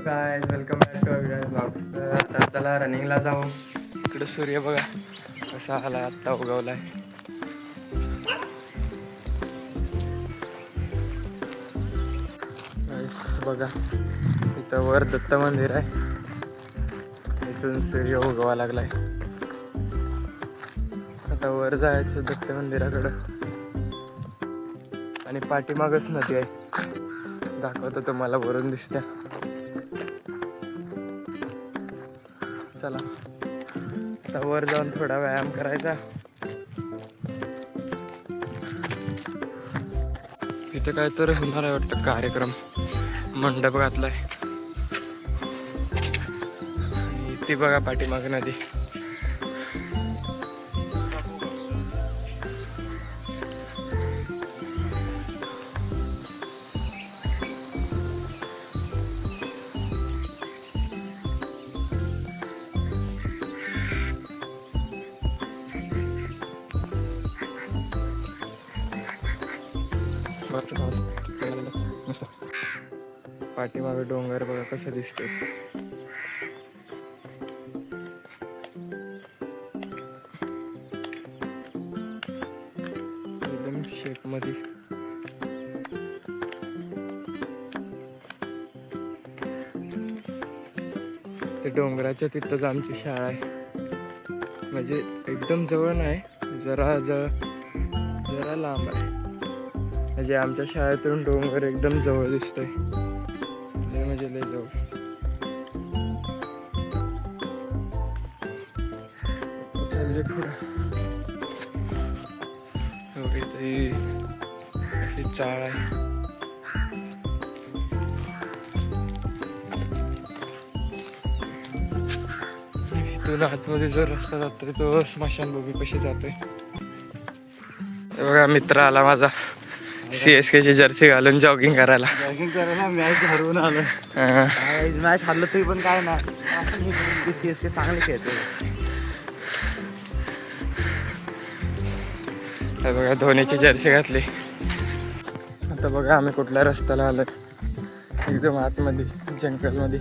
Guys, welcome back to Aviraj blog. तर आता चला रनिंगला जाऊ. इकडे सूर्य बघा कसा आला, आत्ता उगवलाय. बघा इथं वर दत्त मंदिर आहे, इथून सूर्य उगवा लागलाय. आता वर जायचं दत्त मंदिराकडं आणि पाठीमागच नदी आहे, दाखवतो तुम्हाला वरून दिसत्या. चला आता वर जाऊन थोडा व्यायाम करायचा. इथे काय तर होणार आहे वाटतं कार्यक्रम, मंडप घातलाय. ती बघा पाठीमाग नदी. पाठीमागे डोंगर बघा कसं दिसतोय. एकदम शेप मध्ये. ते डोंगराच्या तिथंच आमची शाळा आहे, म्हणजे एकदम जवळ नाही, जरा लांब आहे. म्हणजे आमच्या शाळेतून डोंगर एकदम जवळ दिसतोय, म्हणजे लय जवळ. चालले पुढं. इथे चाळ आहे. इथून आतमध्ये जो रस्ता जातोय तो स्मशानभूमीपाशी जातोय. बघा मित्र आला माझा, CSK ची जर्सी घालून जॉगिंग करायला. मॅच हरवून आलं. मॅच हरलं तरी पण काय ना, CSK चांगले खेळते. बघा धोनीची जर्सी घातली. आता बघा आम्ही कुठल्या रस्त्याला आलोय, एकदम आतमध्ये जंगलमध्ये.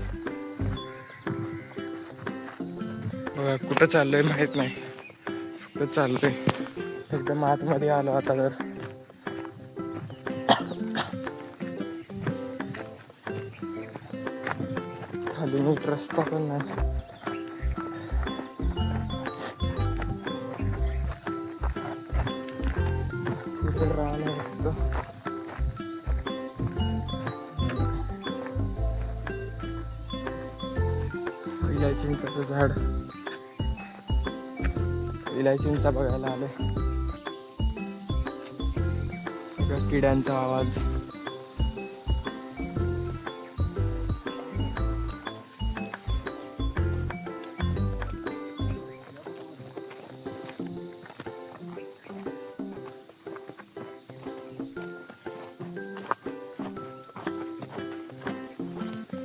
बघा कुठं चाललोय माहित नाही, कुठं चाललोय एकदम आतमध्ये आलो आता. तर खाली नीट रस्ता पण नाही. पुढे राहणं रस्ता. इलायचींचं झाड, इलायचींचा बघायला आलोय. किड्यांचा आवाज.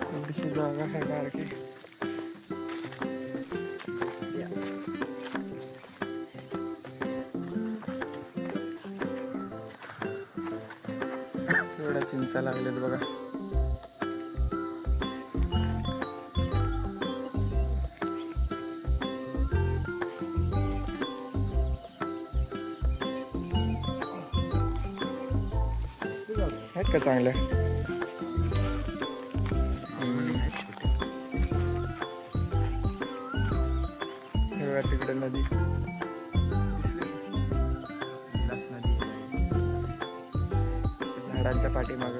थोडीशी जागा आहे बारकी. थोड्या चिंचा लागलेत बघा. आहेत का चांगल्या? तिकडे नदी, झाडांच्या पाठीमाग.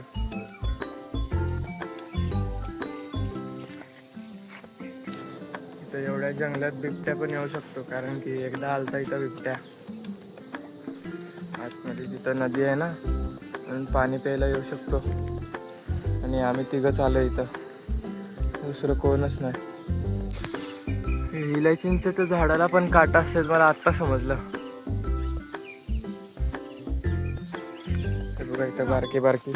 इथं एवढ्या जंगलात बिबट्या पण येऊ शकतो, कारण की एकदा आलता इथं बिबट्या. आतमध्ये तिथं नदी आहे ना, म्हणून पाणी प्यायला येऊ शकतो. आणि आम्ही तिघंच आलो इथं, दुसरं कोणच नाही. इलायचींच्या तर झाडाला पण काटा असतात, मला आत्ता समजलं. बघा इथं बारकी बारकी.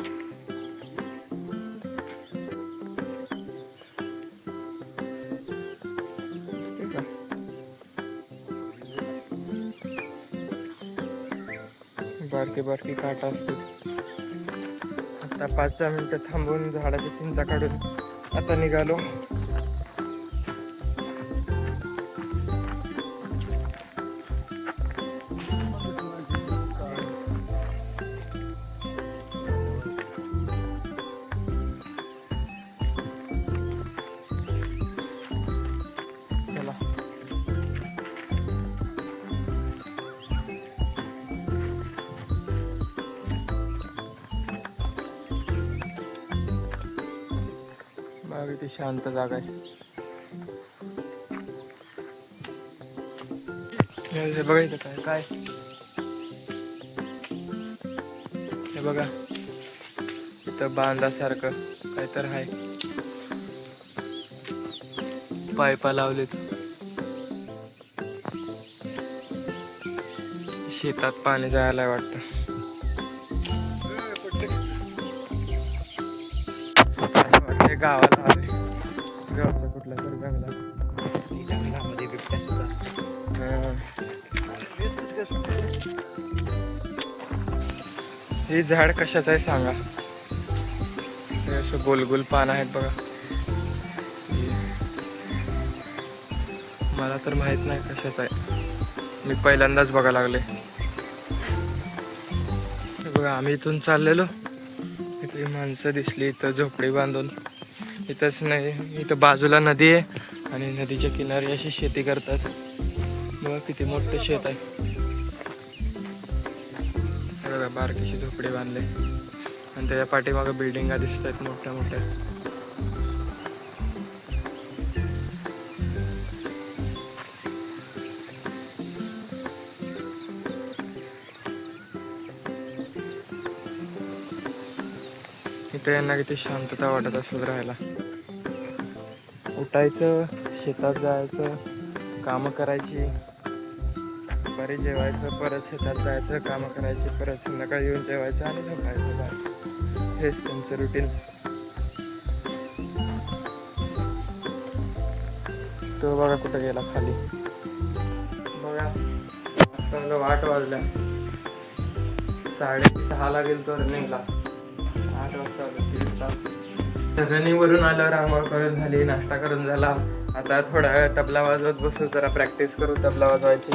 बारकी बारकी काटा असतात. आता 5-10 मिनिटं थांबून झाडाच्या चिंचा काढून आता निघालो. चला. बघा किती शांत जागा आहे. हे बघा इथं काय काय हे बघा इथं बांधासारखं काय तर आहे. पायपा लावलेत. शेतात पाणी जायला वाटतं. वाटते गावाला आले. गावचा कुठला तर जंगला. जंगलामध्ये बिबट्या सुद्धा. हे झाड कशाचं आहे सांगा. हे असं गोलगोल पान आहेत बघा. मला तर माहित नाही कशाचं आहे. मी पहिल्यांदाच बघा लागले. बघा आम्ही इथून चाललेलो. इथे माणसं दिसली. इथं झोपडी बांधून. इथंच नाही इथं बाजूला नदी आहे आणि नदीच्या किनारी अशी शेती करतात. बघा किती मोठं शेत आहे. बघा बारकीशी झोपडी बांधले आणि त्याच्या पाठीमागं बिल्डिंगा दिसत आहेत मोठ्या मोठ्या. इथे यांना किती शांतता वाटत असेल राहायला. उठायचं, शेतात जायचं, कामं करायची, दुपारी जेवायचं, परत शेतात जायचं, कामं करायची, परत संध्याकाळी येऊन जेवायचं आणि झोपायचं. बस हेच त्यांचं रुटीन. तो बघा कुठं गेला खाली. बघा चांगलं 8 वाजल्या. 6:30ला गेलो तर निघला. 8 वाजता आलो. 3 तास. रनिंगवरून आल्यावर आंघोळ करून झाली, नाश्ता करून झाला. आता थोडा वेळ तबला वाजवत बसू, जरा प्रॅक्टिस करू तबला वाजवायची.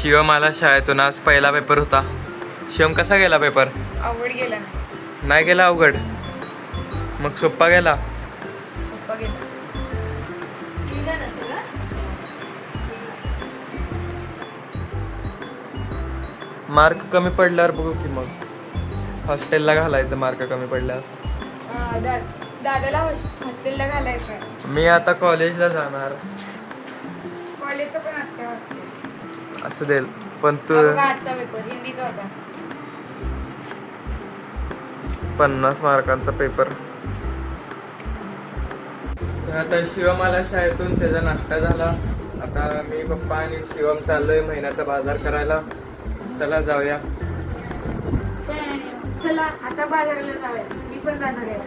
शिवम आला शाळेतून. आज पहिला पेपर होता. शिवम कसा गेला पेपर? अवघड गेला नाही गेला अवघड. मग सोप्पा गेला. पप्पा गेला. मार्क कमी पडल्यावर बघू की मग हॉस्टेलला घालायचं. मार्क कमी पडल्यावर दादाला हॉस्टेलला घालायचं. मी आता कॉलेजला जाणार. कॉलेजचं पण असतं हॉस्टेल. असं देईल पण तू आजचा पेपर हिंदीचा होता. 50 मार्कांचा पेपर. आता शिवम आला शाळेतून. त्याचा नाश्ता झाला. आता मी पप्पा आणि शिवम चाललोय महिन्याचा बाजार करायला. चला जाऊया. चला आता बाजाराला जाऊया. मी पण जाणार आहे.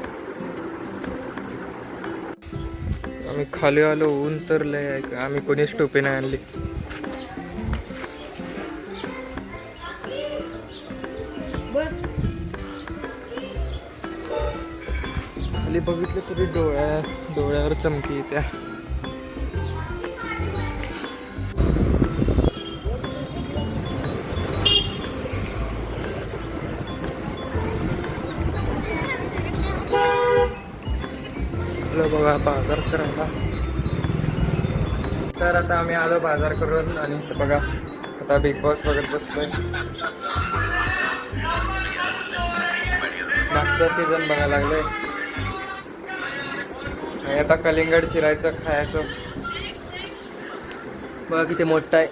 आम्ही खाली आलो. ऊन तर लय आहे. आम्ही कोणीच टोपी नाही आणली. बस खाली बघितलं तरी डोळ्यावर चमकी त्या. बघा बाजार करायला. तर आता आम्ही आलो बाजार करून. आणि बघा आता बिग बॉस बघत बसलोय. मागचा सीझन बघायला लागलोय. आणि आता कलिंगड चिरायचं, खायचं. बघा किती मोठा आहे.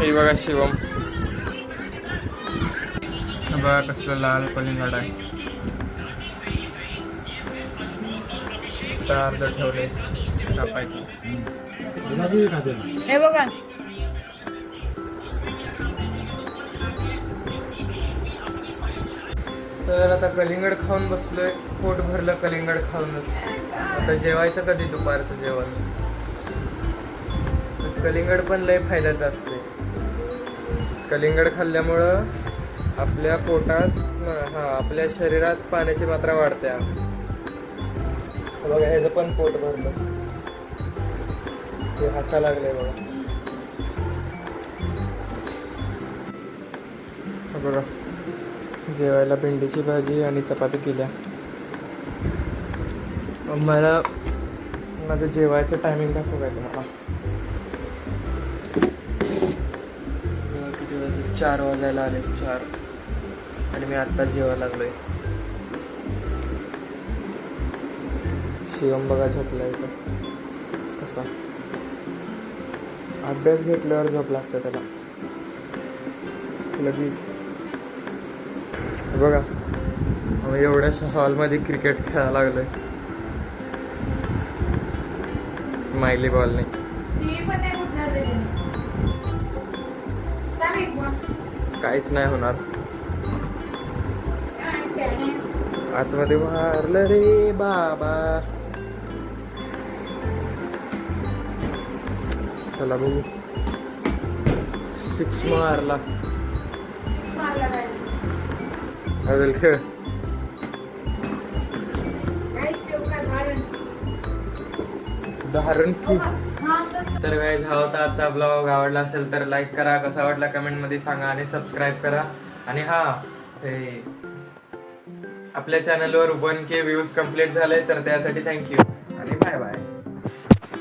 हे बघा शिवम. बघा कसलं लाल कलिंगड आहे. आता अर्ध ठेवले कापायचं. हे बघा तर आता कलिंगड खाऊन बसलोय, पोट भरलं कलिंगड खाऊनच. आता जेवायचं कधी दुपारचं जेवण. कलिंगड पण लय फायद्याचं असते. कलिंगड खाल्ल्यामुळं आपल्या पोटात आपल्या शरीरात पाण्याची मात्रा वाढते. बघा ह्याचं पण पोट भरलं, ते हसा लागले बघा. बघा जेवायला भेंडीची भाजी आणि चपाती केल्या. मला माझं जेवायचं टायमिंग कसं काय तुम्हाला? 4 वाजायला आले 4 आणि मी आत्ता जेवायला लागलोय. शिवम बघा झोपला इथं कसा. अभ्यास घेतल्यावर झोप लागतं त्याला लगेच. बघा आम्ही एवढ्याशा हॉलमध्ये क्रिकेट खेळायला लागलोय स्माइली बॉलने. टीव्ही पण नाही फुटणार त्याच्याने. चालेल मग. काहीच नाही होणार. काय त्याने आतमध्ये मारलं रे बाबा. चला बघू. 6 मारला. मारला काय अजून खेळ. काय चौका धारण. धारण की. हा तसं तर काय हा होता आजचा ब्लॉग. आवडला असेल तर लाईक करा, कसा वाटला कमेंटमध्ये सांगा आणि सबस्क्राईब करा. आणि हा हे आपल्या चॅनलवर 1K व्ह्यूज कंप्लीट झाले तर त्यासाठी थँक्यू आणि बाय बाय.